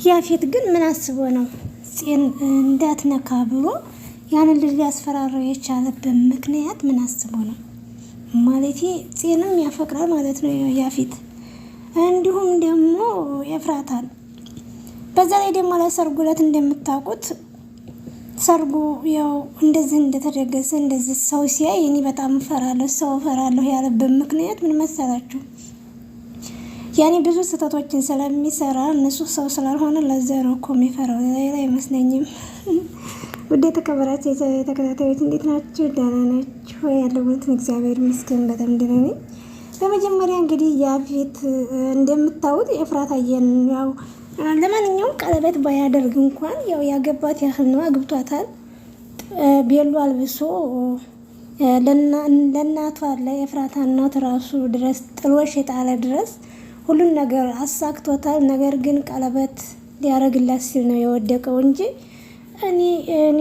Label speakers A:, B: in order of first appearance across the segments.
A: ያፌት ግን ምን አስቦ ነው ጽን እንዳትነካ ብሎ ያንን ልጅ ሊያስፈራረው የቻለበት ምክንያት ምን አስቦ ነው? ማለት ጽንም ያፈቅራል ማለት ነው ያፌት። እንዲሁም ደግሞ ኤፍራታን በዛ ላይ ደግሞ ለሰርጉ ዕለት እንደምታውቁት ሰርጉ ያው እንደዚህ እንደተደገሰ እንደዚህ ሰው ሲያይ እኔ በጣም እፈራለሁ ያለበት ምክንያት ምን መሰላችሁ? ያኔ ብዙ ስህተቶችን ስለሚሰራ እነሱ ሰው ስላልሆነ ለዛ ነው እኮ የሚፈራው፣ ሌላ አይመስለኝም። ውድ የተከበራችሁ ተከታታዮች እንዴት ናችሁ? ደህና ናችሁ? ያለሁት እግዚአብሔር ይመስገን በጣም ደህና ነኝ። በመጀመሪያ እንግዲህ ያፌት እንደምታዩት ኤፍራታዬን ያው ለማንኛውም ቀለበት ባያደርግ እንኳን ያው ያገባት ያህል ነው አግብቷታል። ቤሎ አልብሶ ለእናቷ ለኤፍራታ እናት ራሱ ድረስ ጥሎሽ የጣለ ድረስ ሁሉን ነገር አሳክቶታል። ነገር ግን ቀለበት ሊያረግላት ሲል ነው የወደቀው እንጂ እኔ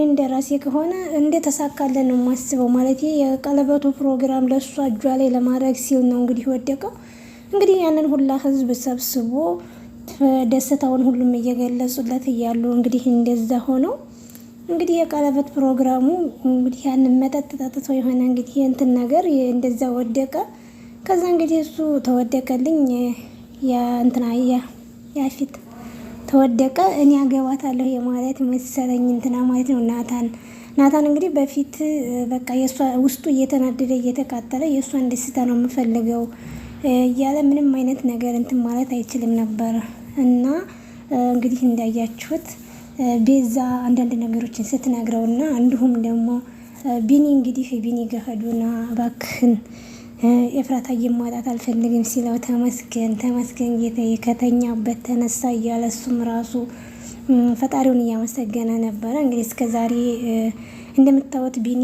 A: እንደራሴ ከሆነ እንደተሳካለን ነው የማስበው። ማለት የቀለበቱ ፕሮግራም ለሷ እጇ ላይ ለማድረግ ሲል ነው እንግዲህ ወደቀው። እንግዲህ ያንን ሁላ ህዝብ ሰብስቦ ደስታውን ሁሉም እየገለጹለት እያሉ እንግዲህ እንደዛ ሆነው እንግዲህ የቀለበት ፕሮግራሙ እንግዲህ ያንን መጠጥ ጠጥቶ የሆነ እንግዲህ እንትን ነገር እንደዛ ወደቀ። ከዛ እንግዲህ እሱ ተወደቀልኝ እንትና ያፌት ተወደቀ። እኔ አገባታለሁ የማለት መሰለኝ እንትና ማለት ነው ናታን እንግዲህ በፊት በቃ የሷ ውስጡ እየተናደደ እየተቃጠለ የሷን ደስታ ነው የምፈልገው እያለ ምንም አይነት ነገር እንትን ማለት አይችልም ነበር። እና እንግዲህ እንዳያችሁት ቤዛ አንዳንድ ነገሮችን ስትነግረውና እንዲሁም ደግሞ ቢኒ እንግዲህ ቢኒ ገኸዱና እባክህን ኤፍራታዬን ማጣት አልፈልግም ሲለው ተመስገን ጌታዬ ከተኛበት ተነሳ እያለ እሱም ራሱ ፈጣሪውን እያመሰገነ ነበረ። እንግዲህ እስከዛሬ እንደምታዩት ቢኒ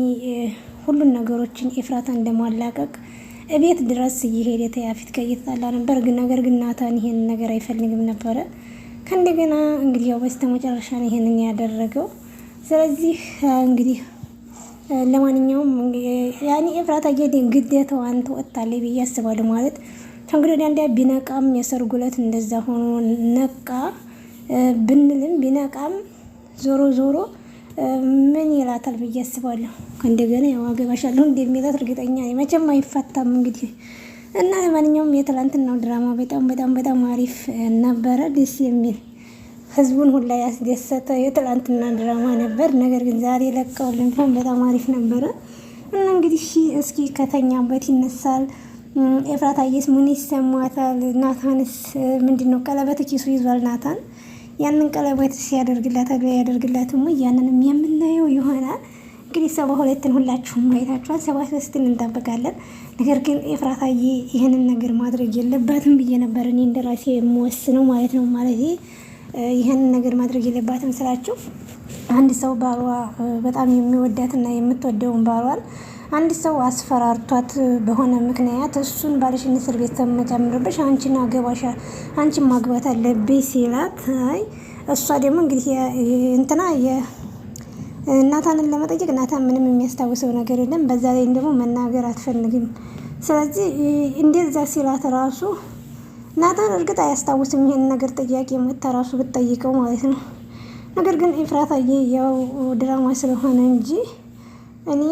A: ሁሉን ነገሮችን ኤፍራታ እንደማላቀቅ እቤት ድረስ እየሄደ ያፌት ጋር እየተጣላ ነበር። ነገር ግን ናታን ይሄን ነገር አይፈልግም ነበረ። ከእንደገና እንግዲህ ያው በስተመጨረሻ ነው ይሄንን ያደረገው። ስለዚህ እንግዲህ ለማንኛውም ያኔ ኤፍራታዬ ግዴታዋን ተወጣለች ብዬ አስባለሁ። ማለት እንግዲህ አንዴ ቢነቃም የሰርጉ ዕለት እንደዛ ሆኖ ነቃ ብንልም ቢነቃም ዞሮ ምን ይላታል ብዬ አስባለሁ። ከእንደገና ያው አገባሻለሁ እንደሚላት እርግጠኛ ነኝ። መቼም አይፈታም እንግዲህ እና ለማንኛውም የትላንትናው ድራማ በጣም አሪፍ ነበረ፣ ደስ የሚል ህዝቡን ሁላ ያስደሰተ የትላንትና ድራማ ነበር። ነገር ግን ዛሬ ለቀውልን በጣም አሪፍ ነበረ እና እንግዲህ እስኪ ከተኛበት ይነሳል። ኤፍራታዬስ ምን ይሰማታል? ናታንስ ምንድነው ቀለበት ኪሱ ይዟል ናታን። ያንን ቀለበት ሲያደርግላታል ያደርግላትም ያንንም የምናየው ይሆናል። እንግዲህ 72ን ሁላችሁም አይታችኋል። 73ን እንጠብቃለን። ነገር ግን ኤፍራታዬ ይሄንን ነገር ማድረግ የለባትም ብዬ ነበር እኔ እንደራሴ የምወስነው ማለት ነው። ማለት ይሄንን ነገር ማድረግ የለባትም ስላችሁ አንድ ሰው ባሏ በጣም የሚወዳትና የምትወደውን ባሏን አንድ ሰው አስፈራርቷት በሆነ ምክንያት እሱን ባልሽን እስር ቤት ተመጨምርብሽ አንቺን አገባሻል አንቺን ማግባት አለብኝ ሲላት፣ አይ እሷ ደግሞ እንግዲህ እንትና ናታንን ለመጠየቅ ናታን ምንም የሚያስታውሰው ነገር የለም። በዛ ላይ ደግሞ መናገር አትፈልግም። ስለዚህ እንደዛ ሲላት ራሱ ናታን እርግጥ አያስታውስም ይሄን ነገር ጥያቄ መታ ራሱ ብትጠይቀው ማለት ነው። ነገር ግን ኤፍራታዬ ያው ድራማ ስለሆነ እንጂ እኔ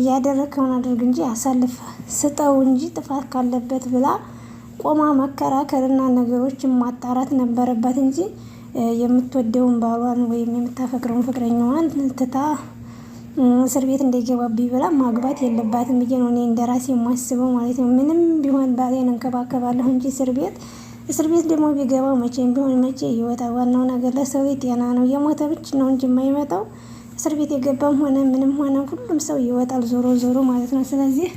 A: ያደረከውን አድርግ እንጂ አሳልፍ ስጠው እንጂ ጥፋት ካለበት ብላ ቆማ መከራከርና ነገሮችን ማጣራት ነበረባት እንጂ የምትወደውን ባሏን ወይም የምታፈቅረውን ፍቅረኛዋን ትታ እስር ቤት እንዳይገባብኝ ብላ ማግባት የለባትም ብዬ ነው እኔ እንደራሴ የማስበው ማለት ነው። ምንም ቢሆን ባሌን እንከባከባለሁ እንጂ እስር ቤት ደግሞ ቢገባ መቼም ቢሆን መቼ ይወጣል። ዋናው ነገር ለሰው ጤና ነው። የሞተ ብቻ ነው እንጂ የማይመጣው እስር ቤት የገባም ሆነ ምንም ሆነ ሁሉም ሰው ይወጣል ዞሮ ማለት ነው። ስለዚህ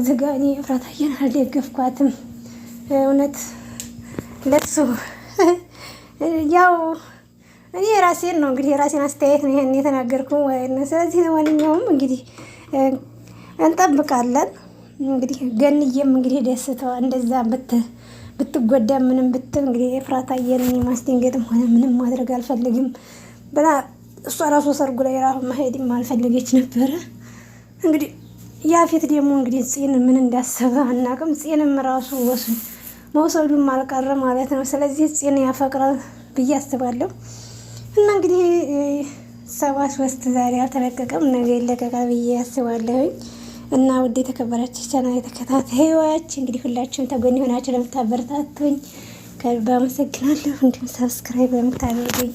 A: ዝጋ እኔ ኤፍራታዬን አልደገፍኳትም እውነት ለሱ ያው እኔ የራሴን ነው እንግዲህ የራሴን አስተያየት ነው ይሄን የተናገርኩ ማለት ነው። ስለዚህ ለማንኛውም እንግዲህ እንጠብቃለን። እንግዲህ ገንዬም እንግዲህ ደስታዋ እንደዛ ብትጎዳ ምንም ብትል እንግዲህ ኤፍራታዬን ማስደንገጥም ሆነ ምንም ማድረግ አልፈልግም ብላ እሷ ራሱ ሰርጉ ላይ ራሱ መሄድም አልፈለገች ነበረ። እንግዲህ ያፌት ደግሞ እንግዲህ ጽን ምን እንዳሰበ አናውቅም። ጽንም ራሱ መውሰዱም አልቀረ ማለት ነው። ስለዚህ ጽን ያፈቅራል ብዬ አስባለሁ። እና እንግዲህ 73 ዛሬ አልተለቀቀም፣ ነገ ይለቀቃል ብዬ አስባለሁኝ። እና ውድ የተከበራችሁ ቻናል የተከታታዮች እንግዲህ ሁላችሁም ተጎን ሆናችሁ ለምታበረታቱኝ ከልብ አመሰግናለሁ። እንዲሁም ሰብስክራይብ ለምታደርጉኝ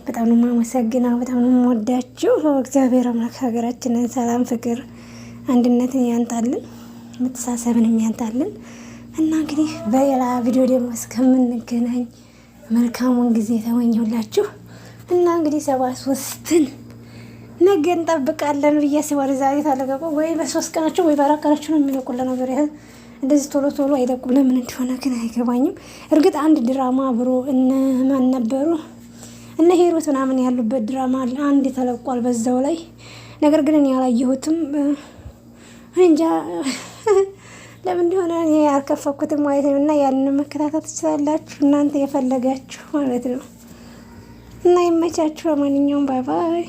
A: በጣም ነው የማመሰግነው፣ በጣም ነው የምወዳችሁ። እግዚአብሔር አምላክ ሀገራችንን ሰላም፣ ፍቅር፣ አንድነትን ያንጣልን፣ መተሳሰብን ያንጣልን። እና እንግዲህ በሌላ ቪዲዮ ደግሞ እስከምንገናኝ መልካሙን ጊዜ ተመኘሁላችሁ። እና እንግዲህ 73ን ነገ እንጠብቃለን ብዬ አስባለሁ። ዛሬ ታለቀቁ ወይ በ3 ቀናቸው ወይ በ4 ቀናቸው ነው የሚለቁት ነገር ያህል እንደዚህ ቶሎ ቶሎ አይለቁም። ለምን እንደሆነ ግን አይገባኝም። እርግጥ አንድ ድራማ አብሮ እነ ማን ነበሩ እነ ሄሮት ምናምን ያሉበት ድራማ አለ፣ አንድ ተለቋል በዛው ላይ። ነገር ግን እኔ ያላየሁትም እንጃ ለምን እንደሆነ እኔ ያልከፈኩትም ማለት ነው። እና ያንን መከታተል ትችላላችሁ እናንተ የፈለጋችሁ ማለት ነው። እና ይመቻችሁ። ለማንኛውም ባይ ባይ።